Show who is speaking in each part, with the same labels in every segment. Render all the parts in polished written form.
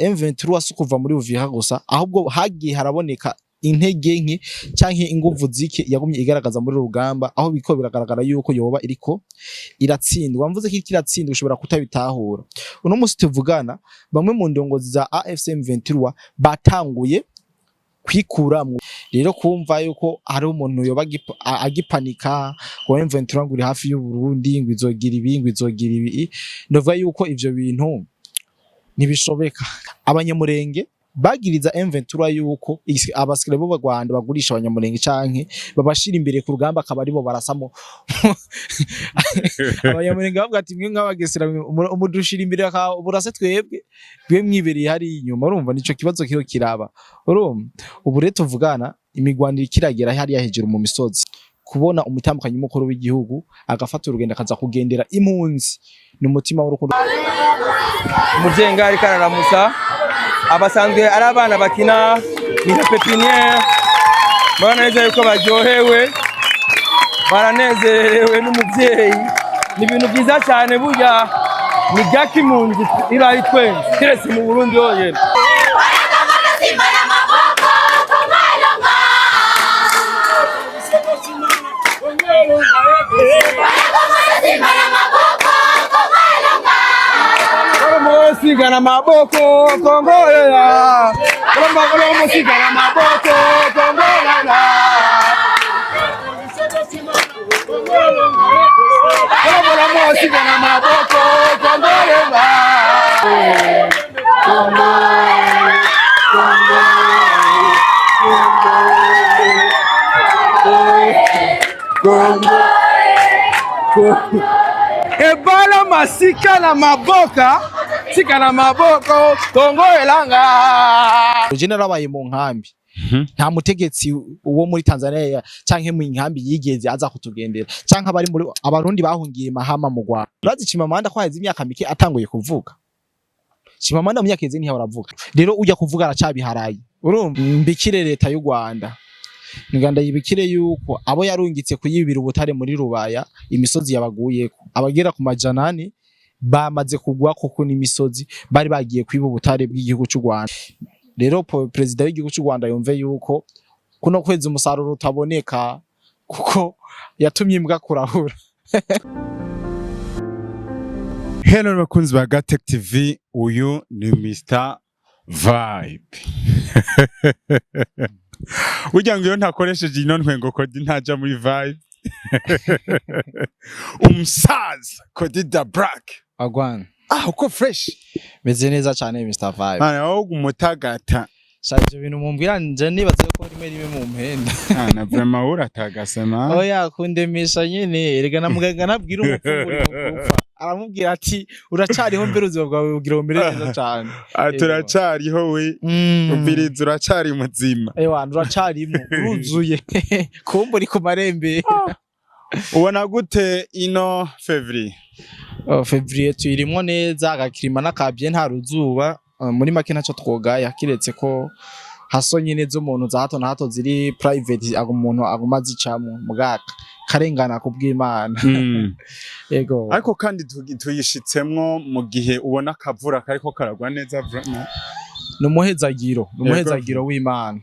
Speaker 1: M23 wasukuva muri Uvira gusa ahubwo hagiye haraboneka intege nke canke inguvu zike yagumye igaragaza muri rugamba aho biko biragaragara yuko yoba iriko iratsindwa mvuze ko ikiratsindwa ushobora kutabitahura uno musi tuvugana bamwe mu ndongozi za AFC M23 batanguye kwikuramwo rero kumva yuko hari umuntu yoba agipanika ngo M23 nguri hafi y'u Burundi ngo izogira ibi ndovuga yuko ivyo bintu nibishobeka abanyamurenge bagiriza M23 yuko abasikire bo bagwanda bagurisha abanyamurenge canke babashira imbere ku rugamba akaba aribo barasamo abanyamurenge bavuga ati mwe nk'abagesera umudushira imbere burase twebwe bwe mwibereye hari inyuma urumva nico kibazo kiho kiraba urumva ubu rero tuvugana imigwanire kiragera hari yahejera mu misozi kubona umutambukanyi mukuru w'igihugu agafata urugendo akaza kugendera impunzi n'umutima w'urukundo
Speaker 2: umujenga ari kararamusa abasanzwe ari abana bakina nka pepiniere baraneze yuko baryohewe baranezerewe n'umuvyeyi ni ibintu byiza cyane burya ni gakimunzi irari twenze kiretse mu Burundi yonyene Sigana maboko kongolela Kolomba kolombo sigana maboko kongolela Kolombo sigana maboko kongolela Ebala masika na maboka Sikana maboko Kongo elanga
Speaker 1: General abaye mu nkambi nta mutegetsi uwo muri Tanzania canke mu nkambi yigeze aza kutugendera canke abari muri abarundi bahungiye Mahama mu Rwanda urazi Chimamanda kwaheze imyaka mike atanguye kuvuga Chimamanda mu myaka yeze ntiya baravuga rero ujya kuvuga aracabiharaye urumva mbikire leta y'u Rwanda Nganda yibikire yuko abo yarungitse kuyibira ubutare muri Rubaya imisozi yabaguyeko abagera ku majanani bamaze kugwa kuko n'imisozi bari bagiye kwiba ubutare bw'igihugu cy'u Rwanda rero president w'igihugu cy'u Rwanda yumve yuko kuno kwezi umusaruro utaboneka kuko yatumye imbwa kurahura
Speaker 3: Hello bakunzi ba Gatech TV uyu ni Mr Vibe Ujya ngo iyo ntakoresheje ino ntwengo kodi ntaja muri Vibe Umusaza kodi da black
Speaker 1: agwana
Speaker 3: uko fresh
Speaker 1: meze neza cyane Mr Vibe
Speaker 3: mana wowe umutagata
Speaker 1: saje ibintu mumbwira nje nibaze ko rimwe mu mpenda
Speaker 3: na vraiment uratagasema
Speaker 1: oya kundemesha nyene erega namuganga nabwira umupfumuri mukufa aramubwira ati uracariho mbere uzima bwawe bugira umere neza cyane
Speaker 3: turacariho we ubiriza uracari muzima
Speaker 1: uracarimo uruzuye kumburi ku marembe
Speaker 3: ubona gute ino Fevrier
Speaker 1: Fevrier tuyirimo neza agakirima nakabye nta ruzuba muri make ntaco twogaya kiretse ko hasonye neza umuntu za hato na hato ziri private umuntu aguma zicamo mugaka karengana kubw'Imana yego
Speaker 3: ariko kandi tuyishitsemwo mu gihe ubona kavura kariko karagwa neza vraiment
Speaker 1: numuhezagiro w'Imana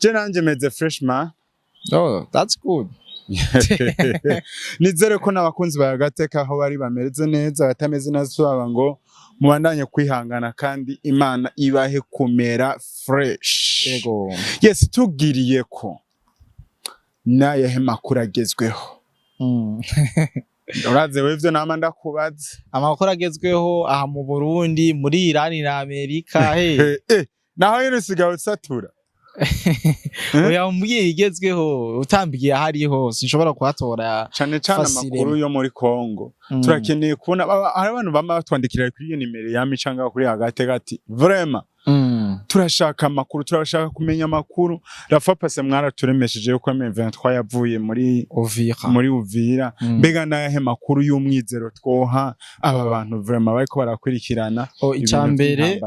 Speaker 3: je nanje meze freshman
Speaker 1: that's good
Speaker 3: nizere ko n'abakunzi bayagateka aho bari bameze neza batameze nazo ngo mubandanye kwihangana kandi Imana ibahe kumera fresh
Speaker 1: yego
Speaker 3: yes tugiriye ko naye makuru agezweho uraze wevyo nama ndakubaza
Speaker 1: amakuru agezweho aha mu Burundi muri Iran na Amerika
Speaker 3: naho yene sigaho satura
Speaker 1: oya mbwiye igezweho utambiye hari hose nshobora kuhatora
Speaker 3: cyane amakuru yo muri Kongo turakeneye kubona hari abantu bama batwandikira kuri iyo nimero ya micanga kuri Agateka vraiment turashaka amakuru turashaka kumenya amakuru Rafa Pase mwaraturemesheje yuko M23 yavuye muri Uvira mbega nahe makuru y'umwizero twoha aba bantu vraiment bariko barakurikirana
Speaker 1: icambere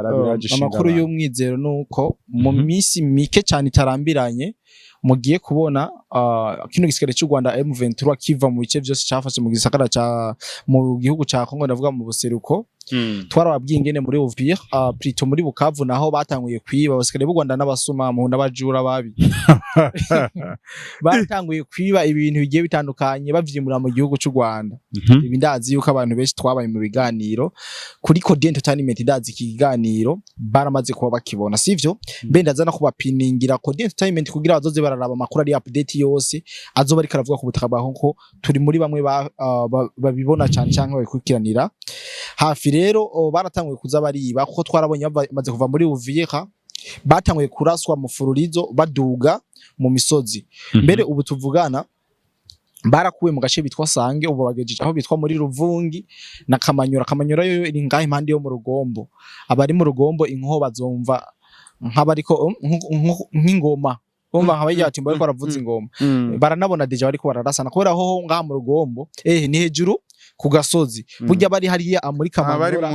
Speaker 1: amakuru y'umwizero nuko mu misi mike cyane itarambiranye mugiye kubona kino gisirikare cy'u Rwanda M23 kiva mu bice byose cyafashe mu gisagara mu gihugu ca Kongo ndavuga mu buseruko twarababwiye ingene muri Uvira plutôt muri Bukavu naho batanguye kwiba abasirikare b'u Rwanda n'abasuma mu n'abajura babi batanguye kwiba ibintu bigiye bitandukanye bavyimura mu gihugu cy'u Rwanda ibi ndazi yuko abantu benshi twabaye mu biganiro kuri Code Entertainment ndazi iki kiganiro baramaze kuba bakibona sivyo mbe ndaza no kubapiningira Code Entertainment kugira bazoze bararaba amakuru ari update yose azoba ari karavuga ku butaka bw'aho turi muri bamwe babibona cyane cyangwa babikurikiranira hafi rero baratanguye kuza bariba kuko twarabonye bamaze kuva muri Uvira batanguye kuraswa mu fururizo baduga mu misozi mbere ubu tuvugana barakuwe mu gace bitwa Sange ubu bagejeje aho bitwa muri Ruvungi na Kamanyura yo iri ngahe impande yo mu Rugombo abari mu Rugombo inkoho bazumva nk'abariko nk'ingoma umva nk'abaye ati mbo baravuza ingoma baranabona deja bariko bararasana kubera ho ngaha mu Rugombo ni hejuru ku gasozi burya bari hariya muri Kamanyura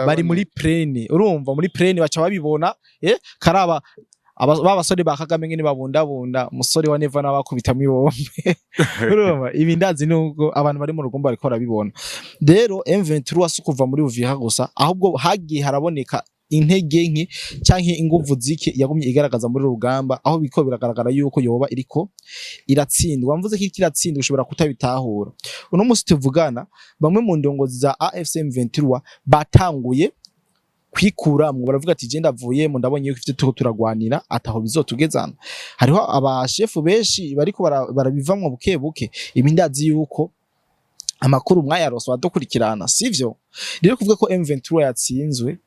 Speaker 1: bari muri plaine urumva muri plaine baca babibona karaba babasore ba Kagame ngene babundabunda musore wa Neva nabakubitamwe ibombe urumva ibi ndazi nuko abantu bari mu Rugombo bariko barabibona rero M23 asukuva muri Uvira gusa ahubwo hagiye haraboneka intege nke canke inguvu zike yagumye igaragaza muri rugamba aho biko biragaragara yuko yoba iriko iratsindwa mvuze ko ikiratsindwa ushobora kutabitahura uno musi tuvugana bamwe mu ndongozi za AFC M23 batanguye kwikuramwe baravuga ati je ndavuye mu ndabonye yuko ifite turagwanira ataho bizotugezana hariho abashefu benshi bariko barabivamwe buke ibi ndazi yuko amakuru mwayaroswa dukurikirana sivyo rero kuvuga ko M23 yatsinzwe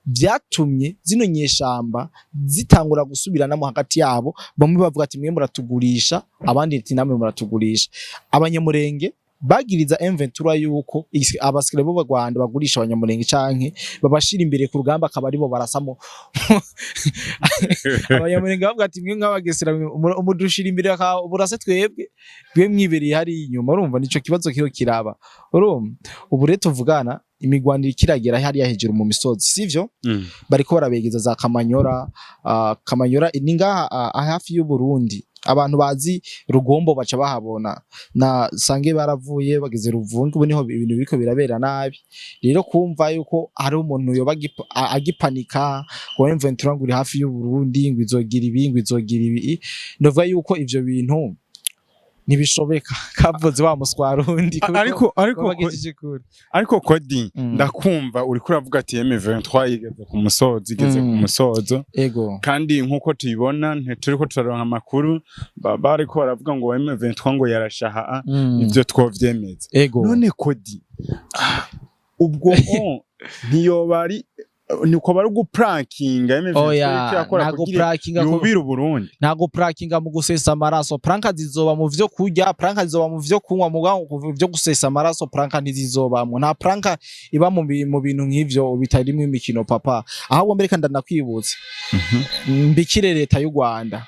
Speaker 1: byatumye zino nyeshamba zitangura gusubiranamo hagati yabo bamwe bavuga ati mwe muratugurisha abandi ati namwe muratugurisha abanyamurenge bagiriza M23 yuko abasikire bo Rwanda bagurisha abanyamurenge canke babashira imbere ku rugamba akaba aribo barasamo abanyamurenge bavuga ati mwe nk'abagesera umudushira imbere burase twebwe bwe mwibereye hari inyuma urumva nico kibazo kiro kiraba urumva ubu rero tuvugana imigwanire kiragera hariya hejuru mu misozi sivyo bariko barabegeza za Kamanyura ni ngaha hafi y'u Burundi abantu bazi Rugombo baca bahabona na Sange baravuye bageze Ruvungi ubu niho ibintu biriko birabera nabi rero kumva yuko hari umuntu yoba agipanika ngo M23 nguri hafi y'u Burundi ngo izogira ibi ndovuga yuko ivyo bintu nibishobeka kavuze wa muswarundi
Speaker 3: ariko Kodi ndakumva uri kuravuga ati M23 igeze ku musozo
Speaker 1: ego
Speaker 3: kandi nkuko tuyibona nturiko turaronka amakuru bariko baravuga ngo M23 ngo yarashaha ivyo twovyemeza none Kodi ubwo ntiyobari niko bari guprankinga M23 yakora kugira yubira Burundi
Speaker 1: ntago prankinga mu gusesa amaraso pranka zizoba mu vyo kurya pranka zizoba mu vyo kunywa mu vyo gusesa amaraso pranka ntizizobamwe nta pranka iba mu bintu nk'ivyo bitarimwe imikino papa ahubwo mbere kandi ndakwibutse mbikire leta y'u Rwanda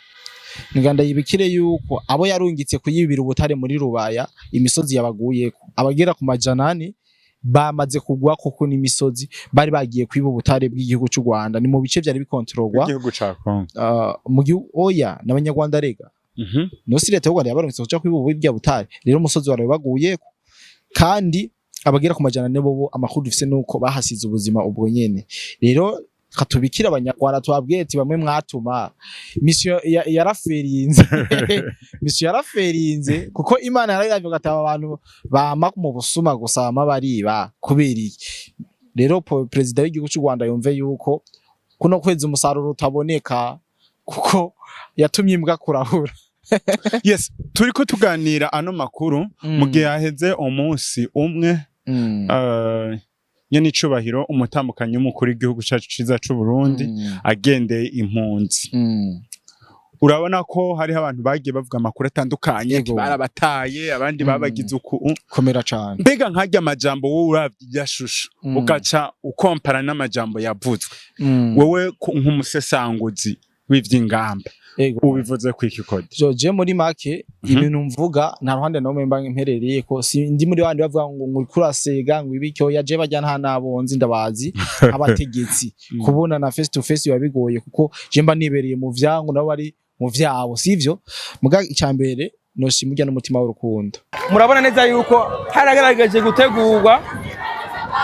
Speaker 1: nganda yibikire yuko abo yarungitse kuyibira ubutare muri Rubaya imisozi yabaguyeko abagera ku majanani bamaze kugwa koko n'imisozi bari bagiye kwiba ubutare bw'igihugu cy'u Rwanda ni mu bice byari bikontrolwa
Speaker 3: igihugu ca Kongo
Speaker 1: mu gihugu n'abanyarwanda rega no si leta y'u Rwanda yabaronse kuja kwiba ubwo butare rero umusozi warawe baguyeko kandi abagera ku majana nebo amakuru dufise nuko bahasize ubuzima ubwo nyene rero katubikira abanyarwanda twabwiye ati bamwe mwatuma mission yaraferinze mission yaraferinze kuko Imana yaravuga ati abantu bama mu busuma gusama bariba kubera rero president w'igihugu cy'u Rwanda yumve yuko kuno kwezi umusaruro utaboneka kuko yatumye imbwa kurahura
Speaker 3: yes turiko tuganira ano makuru mu gihe yaheze umunsi umwe nyene icubahiro umutambukanyi w'umukuru w'igihugu cyacu ciza c'u Burundi agendeye impunzi urabona ko hariho abantu bagiye bavuga amakuru atandukanye barabataye abandi babagize uku
Speaker 1: komera cyane
Speaker 3: mbega nkajya amajambo wowe uravye yashusho ugaca ukompara n'amajambo yavuzwe wowe nk'umusesanguzi w'ivy'ingamba ubivuze kwiki Kodi
Speaker 1: je muri make ibintu mvuga nta ruhande nawe mba mperereye ko ndi muri bandi bavuga ngo nguri kurasega ngo ibicyo yaje bajya nta nabonzi ndabazi abategetsi kubona na face to face yabigoye kuko je mba nibereye mu vyangu nabo bari mu vyabo sivyo muga icambere noshima urya n'umutima w'urukundo.
Speaker 2: Murabona neza yuko haragaragaje gutegurwa,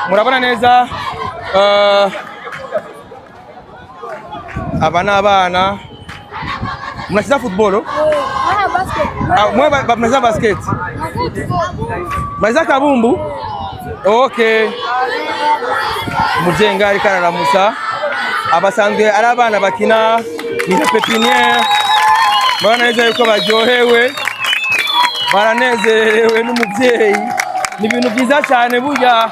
Speaker 2: murabona neza aba n'abana mnacheza football mwe mnacheza basket mnacheza kabumbu. Okay, mujenga ariko araramusa abasanzwe ari abana bakina ni pepiniere. Murabona neza yuko baryohewe, baranezerewe n'umuvyeyi. Ni ibintu byiza cyane burya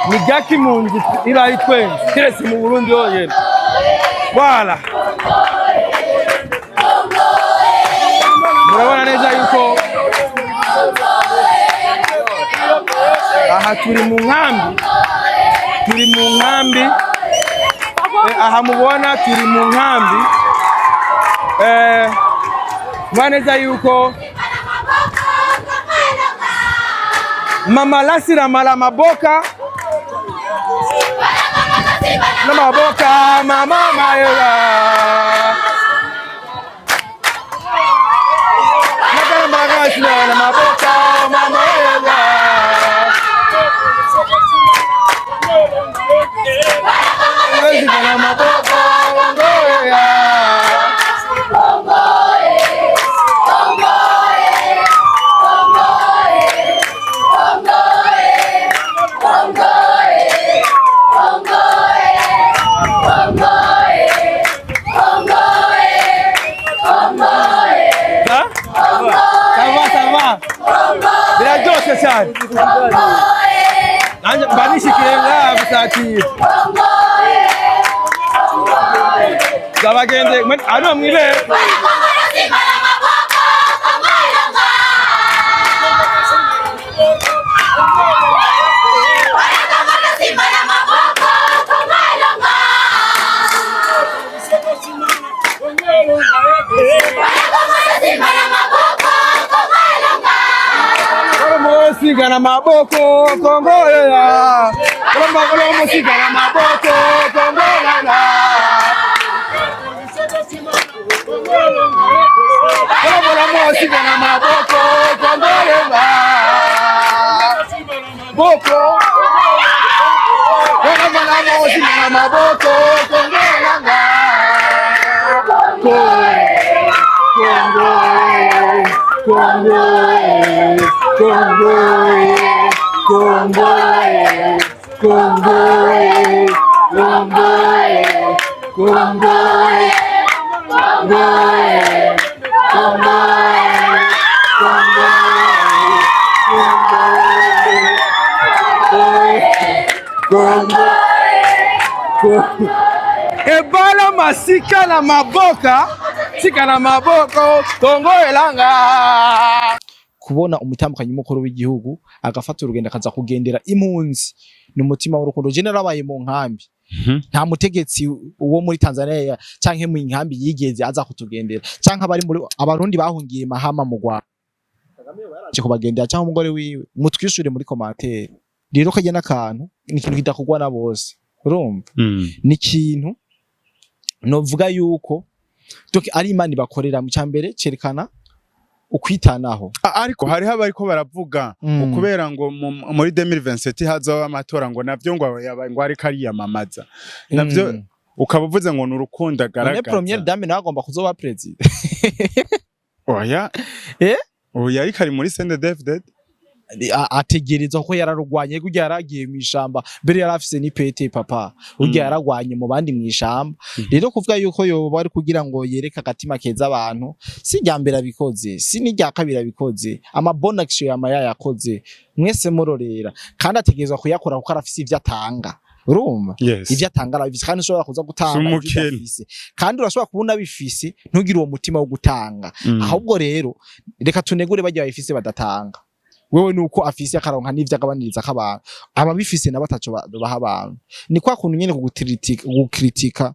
Speaker 2: ni gakimunzi irayi twenze kiretse mu Burundi yonyene. Voilà, murabona neza yuko aha turi mu nkambi, aha mubona turi mu nkambi. Murabona neza yuko mama lasira mala maboka na maboka mama mayela na magasina na maboka mama mayela na maboka ngoya biraryoshe cyane. Nanjye mbanishikire ngaha gusatira zabagende ano mwibe sigana maboko kongolela kolomo sigana maboko kongolela kolomo sigana maboko kongolela boko kolomo sigana maboko kongolela Congo Congo Congo Congo Congo Congo Congo ebala masika na maboka sika na maboko Congo elanga.
Speaker 1: Kubona umutambukanyi mukuru w'igihugu agafata urugendo akaza kugendera impunzi n'umutima w'urukundo. Je narabaye mu nkambi, nta mutegetsi uwo muri Tanzania canke mu nkambi yigeze aza kutugendera canke abari muri abarundi bahungiye mahama mu Rwanda cyo kubagendera canke umugore wiwe mutwishure muri commentaire. Rero kaje nakantu ni ikintu kidakugwa na bose urumva ni ikintu novuga yuko ari Imana bakorera mu cyambere cerekana ukwitanaho.
Speaker 3: Ariko hariho abariko baravuga ukubera ngo muri 2027 hazaho amatora ngo navyo ngo ari kariyamamaza navyo ukabuvuze ngo n'urukundo agaragaza.
Speaker 1: Ne première dame nagomba kuzoba president.
Speaker 3: Oya oya ari kari muri CNDD-FDD
Speaker 1: ategereza ko yararugwanye kujya yaragiye mu ishamba mbere yarafise ni pete papa ujya yaragwanye mu bandi mu ishamba. Rero kuvuga yuko yoba ari kugira ngo yereka agatima keza abantu si ryambere abikoze si ni rya kabiri abikoze ama bonne action yamaya yakoze mwese murorera kandi ategerezwa kuyakora kuko arafise ivyo atanga urumva ivyo atanga arabifise kandi ushobora kuza gutanga ivyo kandi urashobora kubona bifise ntugire uwo mutima wo gutanga ahubwo rero reka tunegure bajya bifise badatanga wewe nuko afise akaronka n'ivyo agabaniriza k'abantu ababifise na bataco baha abantu ni kwa kuntu nyene kugukritika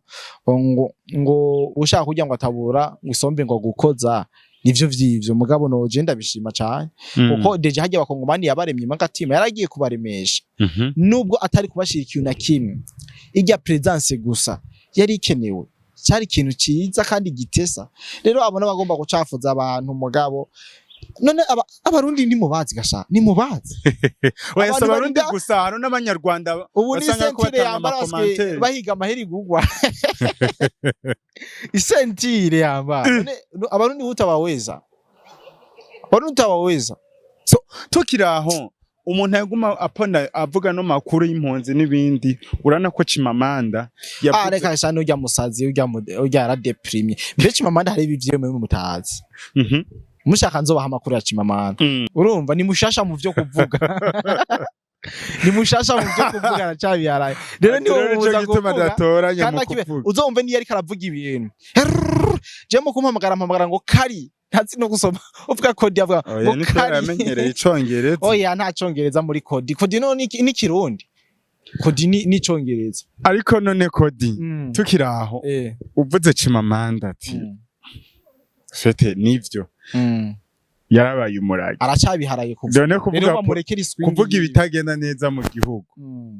Speaker 1: ngo ushaka kugira ngo atabura ngusombe ngo gukoza nivyo vyivyo mugabo noje ndabishima cyane kuko deje hajya abakongomani yabaremye magatima yaragiye kubaremesha nubwo atari kubashira ikintu na kimwe ijya presence gusa yari ikenewe cyari ikintu ciza kandi gitesa rero abona bagomba gucafuza abantu mugabo none abarundi ni mubazi gasha ni mubazi
Speaker 3: wese abarundi gusa hano n'abanyarwanda
Speaker 1: ubu ni sentire yambarazwe bahiga amaheri gugwa isentire yamba none abarundi butabaweza
Speaker 3: so tukiraho umuntu yaguma apona avuga no makuru y'impunzi n'ibindi urana ko Chimamanda
Speaker 1: reka shano urya musazi urya yaradeprimye mbere Chimamanda hari ibivyo mu mutazi mushaka nzobaha amakuru ya Chimamanda urumva ni mushasha mu vyo kuvuga ni mushasha mu vyo kuvuga na cabi yaraye rero ni ubuza kuvuga kandi uzomve ni yari karavuga ibintu je mu kumpamagara ngo kari ntazi no gusoma uvuga kodi avuga
Speaker 3: ngo kari amenyereye icongereza
Speaker 1: oya nta congereza muri kodi no ni kirundi kodi ni congereza
Speaker 3: ariko none kodi tukiraho uvuze Chimamanda ati fete nivyo yarabaye umurage
Speaker 1: aracabiharaye
Speaker 3: kuvuga ibitagenda neza mu gihugu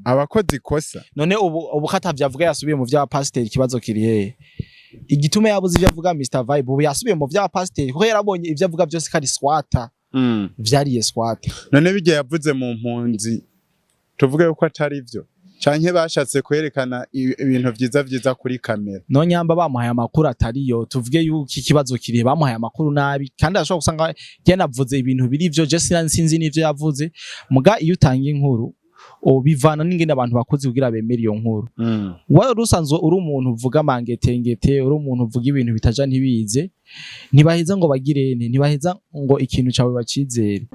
Speaker 3: abakozi kosa
Speaker 1: none ubu katavyavuga yasubiye mu vya pasteur kibazo kiri hehe igituma yabuze ivyo avuga Mr Vibe ubu yasubiye mu vya pasteur kuko yarabonye ivyo avuga byose kari swata vyariye swata
Speaker 3: none bijye yavuze mu mpunzi tuvuge yuko atari ivyo canke bashatse kwerekana ibintu vyiza kuri kamera
Speaker 1: no nyamba bamuhaye amakuru atariyo tuvuge yuko ikibazo kiri bamuhaye amakuru nabi kandi ashobora gusanga yanavuze ibintu biri ivyo je sinzi n'ivyo yavuze muga iyo utanga inkuru bivana n'ingene abantu bakoze kugira bemera iyo nkuru wari rusanzwe uri umuntu uvuga mangetengete uri umuntu uvuga ibintu bitaja ntibize ntibaheza ngo bagirene ntibaheza ngo ikintu cawe bacizere